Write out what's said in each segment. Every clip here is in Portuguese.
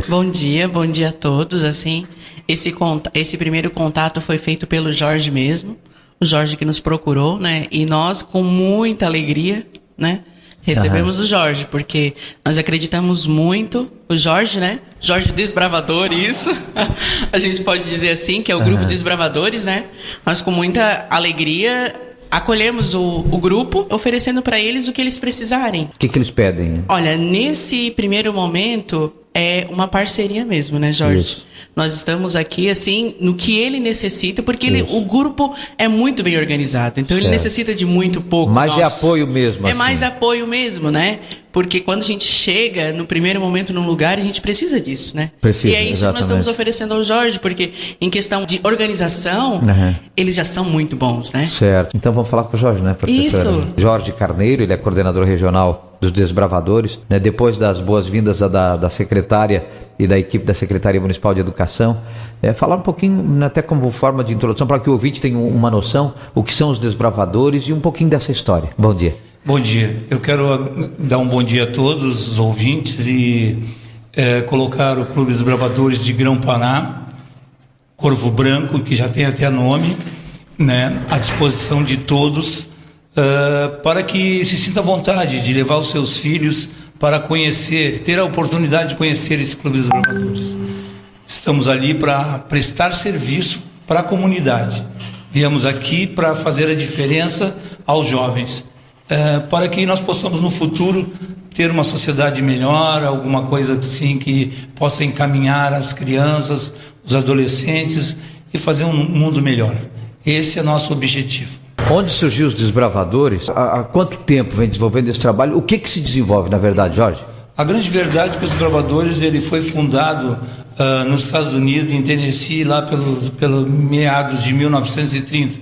Bom dia a todos. Assim, esse primeiro contato foi feito pelo Jorge mesmo, o Jorge que nos procurou, né? E nós, com muita alegria, né, recebemos o Jorge, porque nós acreditamos muito, o Jorge, né? Jorge Desbravador, isso. A gente pode dizer assim, que é o grupo Desbravadores, né? Nós, com muita alegria, acolhemos o grupo, oferecendo para eles o que eles precisarem. O que eles pedem? Olha, nesse primeiro momento, é uma parceria mesmo, né, Jorge? Isso. Nós estamos aqui, assim, no que ele necessita, porque o grupo é muito bem organizado. Então, ele necessita de muito pouco. Mas é apoio mesmo. É assim. mais apoio mesmo, né? Porque quando a gente chega, no primeiro momento, num lugar, a gente precisa disso, né? Precisa, e é isso exatamente. que nós estamos oferecendo ao Jorge, porque em questão de organização, eles já são muito bons, né? Certo. Então, vamos falar com o Jorge, né, professora? Isso. Jorge Carneiro, ele é coordenador regional dos Desbravadores, né? Depois das boas-vindas da secretária e da equipe da Secretaria Municipal de Educação, falar um pouquinho, até como forma de introdução, para que o ouvinte tenha uma noção, o que são os Desbravadores e um pouquinho dessa história. Bom dia. Bom dia. Eu quero dar um bom dia a todos os ouvintes e colocar o Clube Desbravadores de Grão-Pará, Corvo Branco, que já tem até nome, né, à disposição de todos, para que se sinta à vontade de levar os seus filhos para conhecer, ter a oportunidade de conhecer esse Clube dos Desbravadores. Estamos ali para prestar serviço para a comunidade. Viemos aqui para fazer a diferença aos jovens, para que nós possamos no futuro ter uma sociedade melhor, alguma coisa assim que possa encaminhar as crianças, os adolescentes e fazer um mundo melhor. Esse é nosso objetivo. Onde surgiu os Desbravadores? Há quanto tempo vem desenvolvendo esse trabalho? O que se desenvolve, na verdade, Jorge? A grande verdade é que os Desbravadores ele foi fundado nos Estados Unidos, em Tennessee, lá pelos meados de 1930.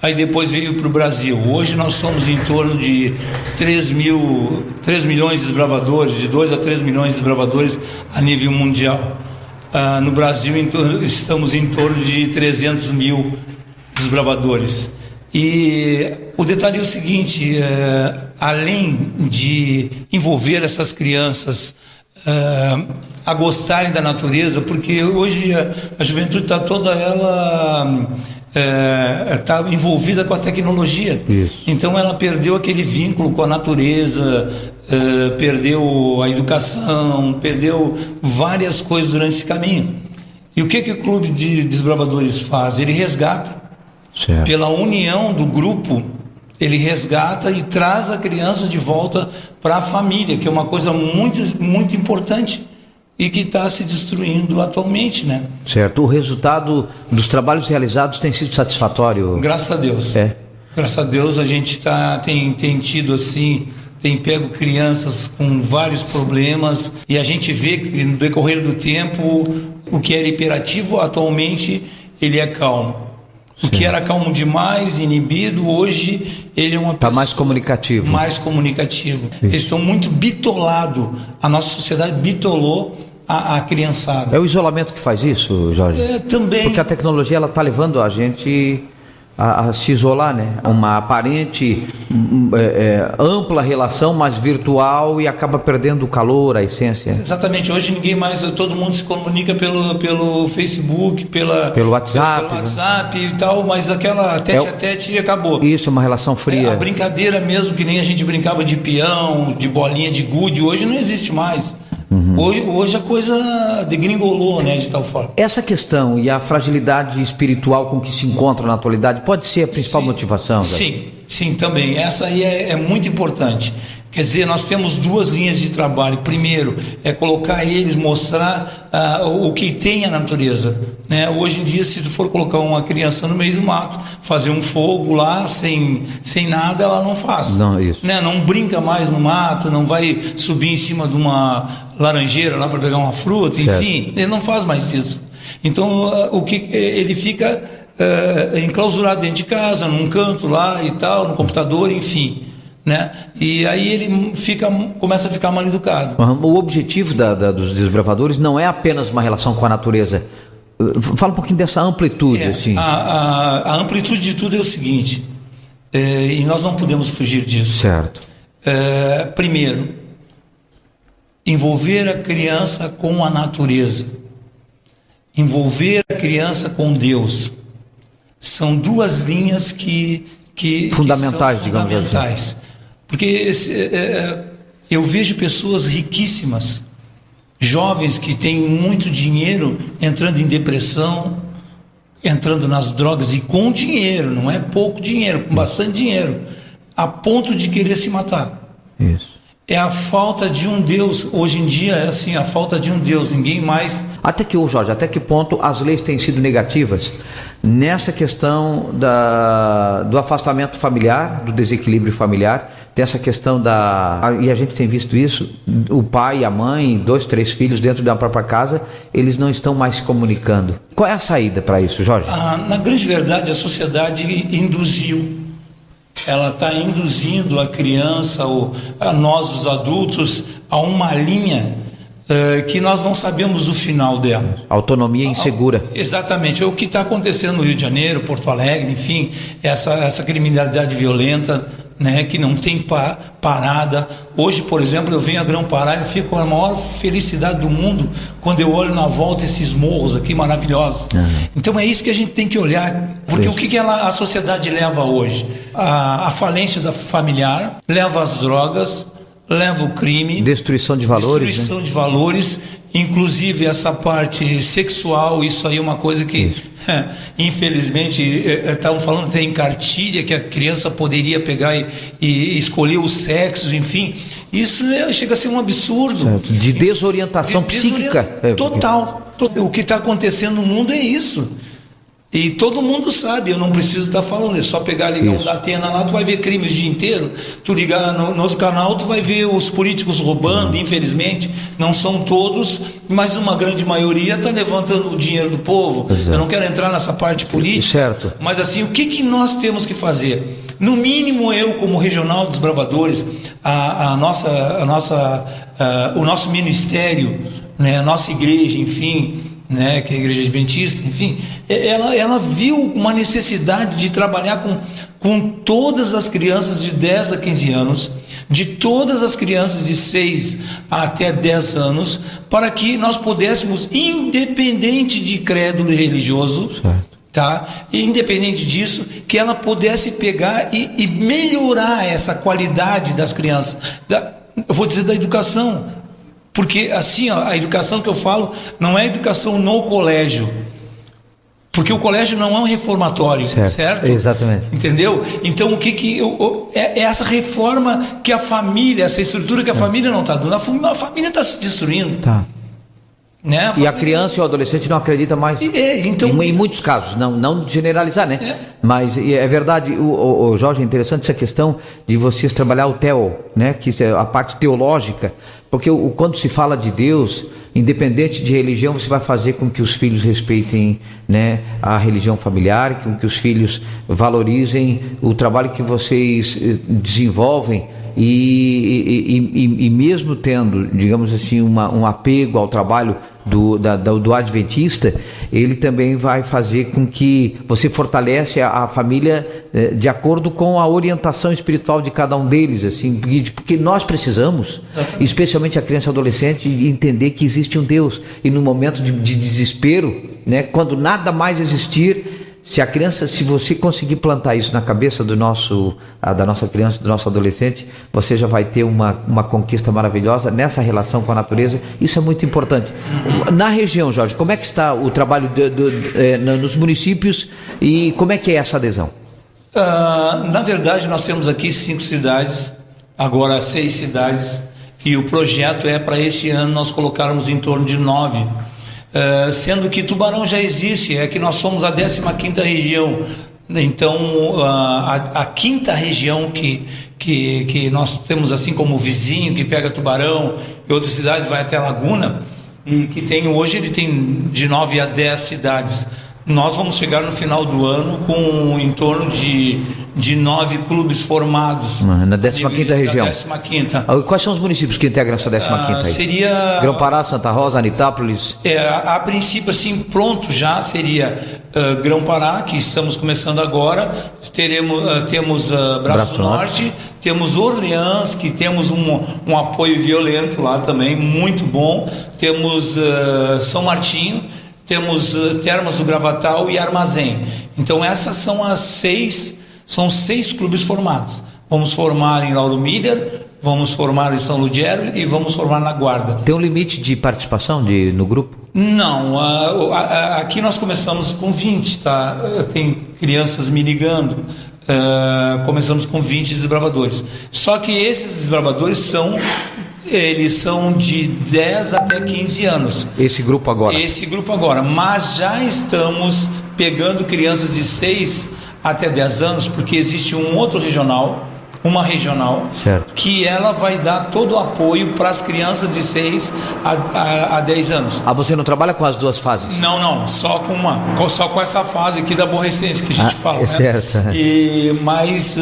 Aí depois veio para o Brasil. Hoje nós somos em torno de 3 milhões de desbravadores, de 2 a 3 milhões de desbravadores a nível mundial. No Brasil estamos em torno de 300 mil desbravadores. E o detalhe é o seguinte, além de envolver essas crianças a gostarem da natureza, porque hoje a juventude está toda ela está envolvida com a tecnologia. Isso. Então ela perdeu aquele vínculo com a natureza, perdeu a educação, perdeu várias coisas durante esse caminho. E o que o Clube de Desbravadores faz? Ele resgata. Certo. Pela união do grupo, ele resgata e traz a criança de volta para a família, que é uma coisa muito, muito importante e que está se destruindo atualmente, né? Certo. O resultado dos trabalhos realizados tem sido satisfatório? Graças a Deus. Graças a Deus a gente tem tido assim, tem pego crianças com vários problemas e a gente vê que no decorrer do tempo o que era hiperativo atualmente ele é calmo. O que era calmo demais, inibido, hoje ele é uma pessoa... Está mais comunicativo. Mais comunicativo. Isso. Eles estão muito bitolados. A nossa sociedade bitolou a criançada. É o isolamento que faz isso, Jorge? Também. Porque a tecnologia ela está levando a gente a se isolar, né? Uma aparente ampla relação, mas virtual, e acaba perdendo o calor, a essência. Exatamente. Hoje todo mundo se comunica pelo Facebook, pelo WhatsApp e tal, mas aquela tete-a-tete acabou. Isso, uma relação fria. A brincadeira mesmo, que nem a gente brincava de peão, de bolinha de gude, hoje não existe mais. Hoje a coisa degringolou, né, de tal forma. Essa questão e a fragilidade espiritual com que se encontra na atualidade pode ser a principal motivação? Sim, também. Essa aí é muito importante. Quer dizer, nós temos duas linhas de trabalho. Primeiro, é colocar eles, mostrar o que tem a natureza, né? Hoje em dia, se tu for colocar uma criança no meio do mato, fazer um fogo lá, sem nada, ela não faz. Não, isso. Né? Não brinca mais no mato, não vai subir em cima de uma laranjeira lá para pegar uma fruta, enfim, ele não faz mais isso. Então, ele fica enclausurado dentro de casa, num canto lá e tal, no computador, enfim. Né? E aí ele começa a ficar mal educado. O objetivo dos desbravadores não é apenas uma relação com a natureza. Fala um pouquinho dessa amplitude. Assim. A amplitude de tudo é o seguinte, e nós não podemos fugir disso. Certo. Primeiro, envolver a criança com a natureza, envolver a criança com Deus. São duas linhas que fundamentais, são digamos fundamentais. assim. Porque eu vejo pessoas riquíssimas, jovens que têm muito dinheiro, entrando em depressão, entrando nas drogas, e com dinheiro, não é pouco dinheiro, com bastante dinheiro, a ponto de querer se matar. Isso. É a falta de um Deus. Hoje em dia é assim, a falta de um Deus, ninguém mais... Até que ponto as leis têm sido negativas nessa questão do afastamento familiar, do desequilíbrio familiar, dessa questão e a gente tem visto isso, o pai e a mãe, 2, 3 filhos dentro da própria casa, eles não estão mais se comunicando. Qual é a saída para isso, Jorge? Na grande verdade, a sociedade induziu. Ela está induzindo a criança, a nós, os adultos, a uma linha que nós não sabemos o final dela. Autonomia insegura. Exatamente. É o que está acontecendo no Rio de Janeiro, Porto Alegre, enfim, essa criminalidade violenta, né, que não tem parada. Hoje, por exemplo, eu venho a Grão-Pará e fico com a maior felicidade do mundo quando eu olho na volta esses morros aqui maravilhosos. Então é isso que a gente tem que olhar, porque o que a sociedade leva hoje? A falência da familiar, leva as drogas, leva o crime, destruição de valores, de valores, inclusive essa parte sexual. Isso aí é uma coisa que infelizmente estavam falando até em cartilha, que a criança poderia pegar e escolher o sexo, enfim, isso chega a ser um absurdo. Certo. De desorientação psíquica total. O que está acontecendo no mundo é isso. E todo mundo sabe, eu não preciso estar falando, é só pegar, ligar o da Atena lá, tu vai ver crimes o dia inteiro. Tu ligar no outro canal, tu vai ver os políticos roubando, infelizmente, não são todos, mas uma grande maioria está levantando o dinheiro do povo. Eu não quero entrar nessa parte política, certo. Mas assim, o que nós temos que fazer? No mínimo, eu, como regional dos bravadores, o nosso ministério, né, a nossa igreja, enfim, né, que é a igreja adventista, enfim, ela viu uma necessidade de trabalhar com todas as crianças de 10 a 15 anos, de todas as crianças de 6 até 10 anos, para que nós pudéssemos, independente de credo religioso, tá? Independente disso, que ela pudesse pegar e melhorar essa qualidade das crianças, eu vou dizer da educação. Porque assim, a educação que eu falo não é educação no colégio, porque o colégio não é um reformatório, certo? Exatamente. Entendeu? Então é essa reforma que a família, essa estrutura que a família não está dando, a família está se destruindo. Tá. Né? E a criança e o adolescente não acredita mais. Então, em muitos casos, não generalizar, né? Mas é verdade, o Jorge, é interessante essa questão de vocês trabalhar o teo, né? Que é a parte teológica, porque quando se fala de Deus, independente de religião, você vai fazer com que os filhos respeitem, né, a religião familiar, com que os filhos valorizem o trabalho que vocês desenvolvem. E mesmo tendo, digamos assim, um apego ao trabalho do adventista, ele também vai fazer com que você fortalece a família de acordo com a orientação espiritual de cada um deles, assim, porque nós precisamos, especialmente a criança e adolescente, entender que existe um Deus, e no momento de desespero, né, quando nada mais existir, se você conseguir plantar isso na cabeça da nossa criança, do nosso adolescente, você já vai ter uma conquista maravilhosa nessa relação com a natureza. Isso é muito importante. Na região, Jorge, como é que está o trabalho nos municípios e como é que é essa adesão? Na verdade, nós temos aqui 5 cidades, agora 6 cidades, e o projeto é para esse ano nós colocarmos em torno de 9. Sendo que Tubarão já existe, é que nós somos a 15ª região, então a 5ª região que nós temos assim como vizinho, que pega Tubarão e outras cidades, vai até Laguna, e que tem hoje, ele tem de 9 a 10 cidades. Nós vamos chegar no final do ano com em torno de 9 clubes formados. Na 15ª região. Da 15ª. Quais são os municípios que integram essa 15ª aí? Seria... Grão-Pará, Santa Rosa, Anitápolis? A princípio, assim, pronto já seria Grão-Pará, que estamos começando agora. Temos Braço do Norte, temos Orleans, que temos um apoio violento lá também, muito bom. Temos São Martinho, temos Termas do Gravatal e Armazém. Então essas são são 6 clubes formados. Vamos formar em Lauro Miller, vamos formar em São Ludgero e vamos formar na Guarda. Tem um limite de participação no grupo? Não, aqui nós começamos com 20, tá? Tem crianças me ligando. Começamos com 20 desbravadores. Só que esses desbravadores são de 10 até 15 anos. Esse grupo agora? Mas já estamos pegando crianças de 6 até 10 anos, porque existe uma regional, certo, que ela vai dar todo o apoio para as crianças de 6 a 10 anos. Você não trabalha com as duas fases? Não, só com essa fase aqui da aborrecência que a gente fala. É certo. Mas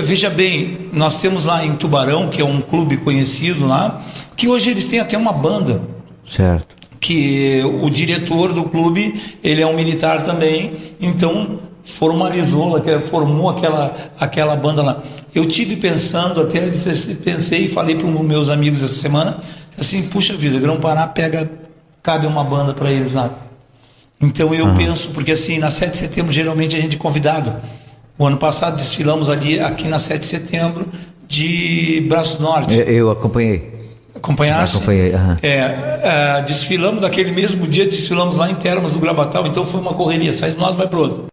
veja bem, nós temos lá em Tubarão, que é um clube conhecido lá, que hoje eles têm até uma banda. Certo. Que o diretor do clube, ele é um militar também, então formou aquela banda lá. Eu tive pensando, pensei e falei para os meus amigos essa semana, assim, puxa vida, Grão-Pará cabe uma banda para eles lá. Então eu penso, porque assim, na 7 de setembro geralmente a gente é convidado. O ano passado desfilamos aqui na 7 de setembro de Braço do Norte. Eu acompanhei. Acompanhasse? Acompanhei. Desfilamos naquele mesmo dia, desfilamos lá em Termas do Gravatal, então foi uma correria, sai de um lado vai para o outro.